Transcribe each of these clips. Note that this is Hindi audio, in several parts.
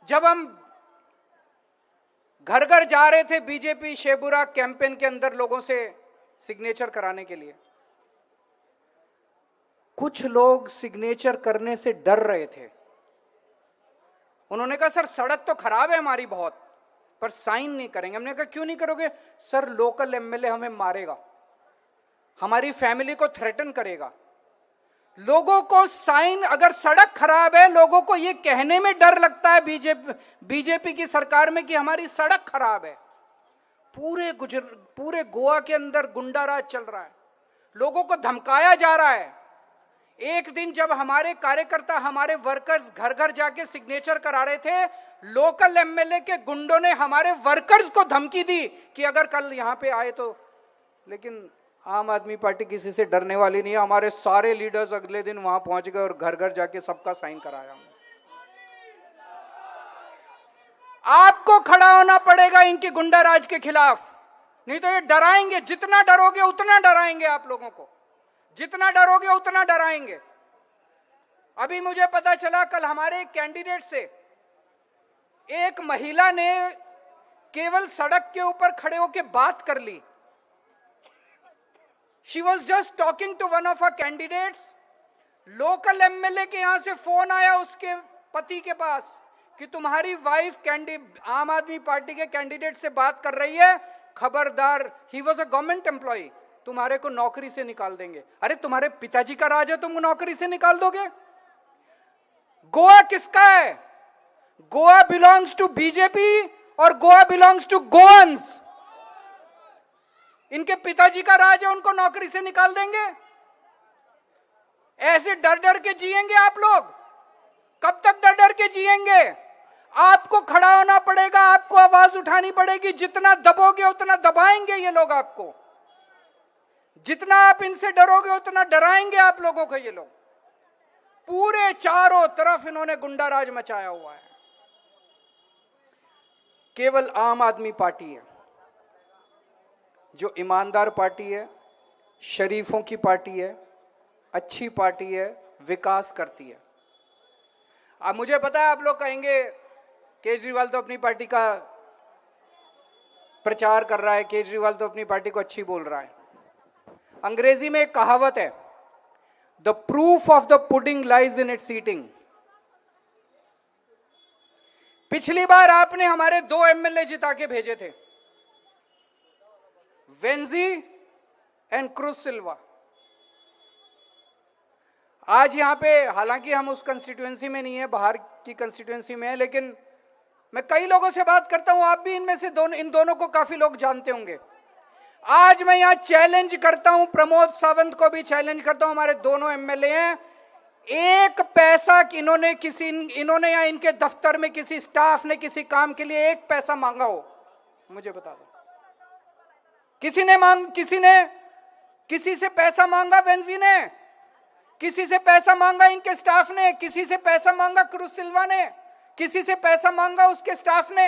जब हम घर घर जा रहे थे बीजेपी शेबुरा कैंपेन के अंदर लोगों से सिग्नेचर कराने के लिए, कुछ लोग सिग्नेचर करने से डर रहे थे। उन्होंने कहा सर सड़क तो खराब है हमारी बहुत, पर साइन नहीं करेंगे। हमने कहा क्यों नहीं करोगे? सर लोकल एमएलए हमें मारेगा, हमारी फैमिली को थ्रेटन करेगा। लोगों को साइन, अगर सड़क खराब है, लोगों को यह कहने में डर लगता है बीजेपी की सरकार में कि हमारी सड़क खराब है। पूरे गोवा के अंदर गुंडा राज चल रहा है, लोगों को धमकाया जा रहा है। एक दिन जब हमारे कार्यकर्ता, हमारे वर्कर्स घर घर जाके सिग्नेचर करा रहे थे, लोकल एमएलए के गुंडों ने हमारे वर्कर्स को धमकी दी कि अगर कल यहां पे आए तो। लेकिन आम आदमी पार्टी किसी से डरने वाली नहीं है। हमारे सारे लीडर्स अगले दिन वहां पहुंच गए और घर घर जाके सबका साइन कराया। आपको खड़ा होना पड़ेगा इनकी गुंडा राज के खिलाफ, नहीं तो ये डराएंगे। जितना डरोगे उतना डराएंगे आप लोगों को, जितना डरोगे उतना डराएंगे। अभी मुझे पता चला कल हमारे कैंडिडेट से एक महिला ने केवल सड़क के ऊपर खड़े होकर बात कर ली। She was just talking to one of her candidates. Local MLA के यहां से फोन आया उसके पति के पास कि तुम्हारी वाइफ आम आदमी पार्टी के कैंडिडेट से बात कर रही है, खबरदार। He was a government employee, तुम्हारे को नौकरी से निकाल देंगे। अरे तुम्हारे पिताजी का राज है, तुम नौकरी से निकाल दोगे? गोवा किसका है? गोवा बिलोंग्स टू बीजेपी और गोवा बिलोंग्स टू गोवंस। इनके पिताजी का राज है, उनको नौकरी से निकाल देंगे? ऐसे डर डर के जिएंगे आप लोग? कब तक डर डर के जिएंगे? आपको खड़ा होना पड़ेगा, आपको आवाज उठानी पड़ेगी। जितना दबोगे उतना दबाएंगे ये लोग आपको, जितना आप इनसे डरोगे उतना डराएंगे आप लोगों को ये लोग। पूरे चारों तरफ इन्होंने गुंडा राज मचाया हुआ है। केवल आम आदमी पार्टी है जो ईमानदार पार्टी है, शरीफों की पार्टी है, अच्छी पार्टी है, विकास करती है। अब मुझे पता है आप लोग कहेंगे केजरीवाल तो अपनी पार्टी का प्रचार कर रहा है, केजरीवाल तो अपनी पार्टी को अच्छी बोल रहा है। अंग्रेजी में एक कहावत है, the proof of the pudding lies in its eating. पिछली बार आपने हमारे 2 एमएलए जिता के भेजे थे, वेंजी एंड क्रूज सिल्वा। आज यहां पे, हालांकि हम उस कंस्टिट्यूएंसी में नहीं है, बाहर की कंस्टिट्यूएंसी में है, लेकिन मैं कई लोगों से बात करता हूं, आप भी इनमें से इन दोनों को काफी लोग जानते होंगे। आज मैं यहां चैलेंज करता हूं, प्रमोद सावंत को भी चैलेंज करता हूं, हमारे दोनों एमएलए हैं, एक पैसा इन्होंने या इनके दफ्तर में किसी स्टाफ ने किसी काम के लिए एक पैसा मांगा हो, मुझे बता दो। किसी से पैसा मांगा वेंजी ने? किसी से पैसा मांगा इनके स्टाफ ने? किसी से पैसा मांगा क्रूज सिल्वा ने? किसी से पैसा मांगा उसके स्टाफ ने?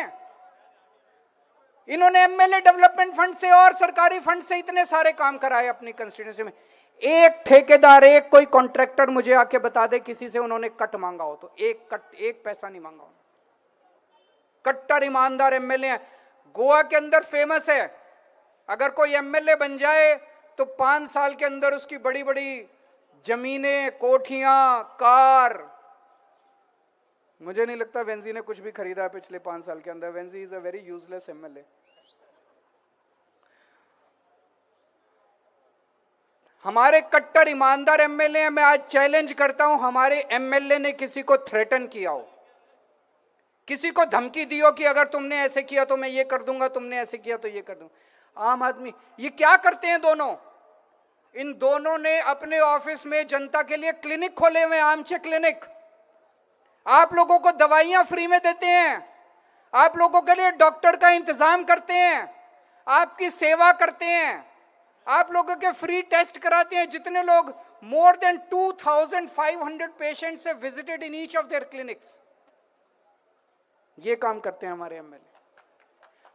इन्होंने एमएलए डेवलपमेंट फंड से और सरकारी फंड से इतने सारे काम कराए अपनी कंस्टिट्यूएंसी में। एक ठेकेदार, एक कोई कॉन्ट्रैक्टर मुझे आके बता दे किसी से उन्होंने कट मांगा हो तो? एक पैसा नहीं मांगा। कट्टर ईमानदार एमएलए हैं। गोवा के अंदर फेमस है, अगर कोई एमएलए बन जाए तो 5 साल के अंदर उसकी बड़ी बड़ी जमीनें, कोठियां, कार। मुझे नहीं लगता वेंजी ने कुछ भी खरीदा है पिछले 5 साल के अंदर। Venzy is a very useless MLA. हमारे कट्टर ईमानदार एमएलए हैं। मैं आज चैलेंज करता हूं, हमारे एमएलए ने किसी को थ्रेटन किया हो, किसी को धमकी दी हो कि अगर तुमने ऐसे किया तो मैं ये कर दूंगा, तुमने ऐसे किया तो ये कर दूंगा। आम आदमी ये क्या करते हैं दोनों? इन दोनों ने अपने ऑफिस में जनता के लिए क्लिनिक खोले हुए, आमचे क्लिनिक। आप लोगों को दवाइयां फ्री में देते हैं, आप लोगों के लिए डॉक्टर का इंतजाम करते हैं, आपकी सेवा करते हैं, आप लोगों के फ्री टेस्ट कराते हैं। जितने लोग, more than 2500 patients have visited in each of their clinics. ये काम करते हैं हमारे एमएलए।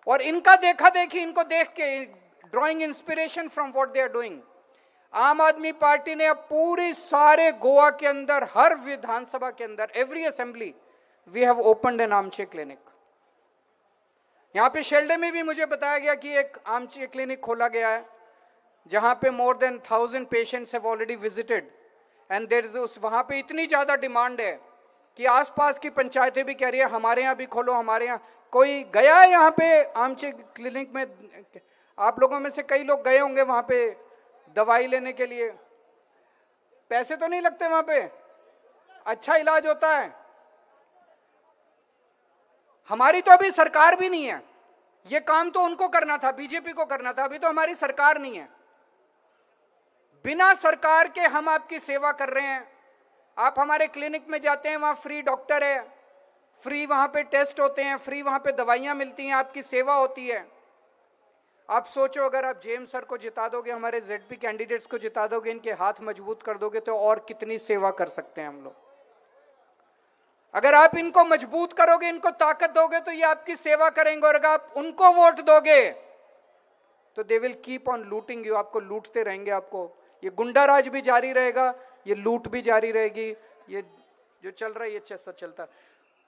और इनका देखा देखी, इनको देख के drawing inspiration from what they are doing. Aam Aadmi party ने अब पूरी सारे गोवा के अंदर, हर विधानसभा के अंदर, every assembly we have opened an armchair clinic. यहां पे शेल्डे में भी मुझे बताया गया कि एक आर्मचेयर क्लिनिक खोला गया है जहां पे more than 1000 patients have already visited and there is, वहां पे इतनी ज्यादा डिमांड है कि आसपास की पंचायतें भी कह रही है हमारे यहाँ भी खोलो, हमारे यहाँ। कोई गया है यहाँ पे आर्मचेयर क्लिनिक में? आप लोगों में से कई लोग गए होंगे वहां पे दवाई लेने के लिए। पैसे तो नहीं लगते वहां पे, अच्छा इलाज होता है। हमारी तो अभी सरकार भी नहीं है, ये काम तो उनको करना था, बीजेपी को करना था। अभी तो हमारी सरकार नहीं है, बिना सरकार के हम आपकी सेवा कर रहे हैं। आप हमारे क्लिनिक में जाते हैं, वहां फ्री डॉक्टर है, फ्री वहां पे टेस्ट होते हैं, फ्री वहां पे दवाइयां मिलती हैं, आपकी सेवा होती है। आप सोचो अगर आप जेम्स सर को जिता दोगे, हमारे जेडपी कैंडिडेट्स को जिता दोगे, इनके हाथ मजबूत कर दोगे तो और कितनी सेवा कर सकते हैं हम लोग। अगर आप इनको मजबूत करोगे, इनको ताकत दोगे तो ये आपकी सेवा करेंगे, और अगर आप उनको वोट दोगे तो they will keep on looting you, आपको लूटते रहेंगे। आपको ये गुंडा राज भी जारी रहेगा, ये लूट भी जारी रहेगी, ये जो चल रहा है ये चलता।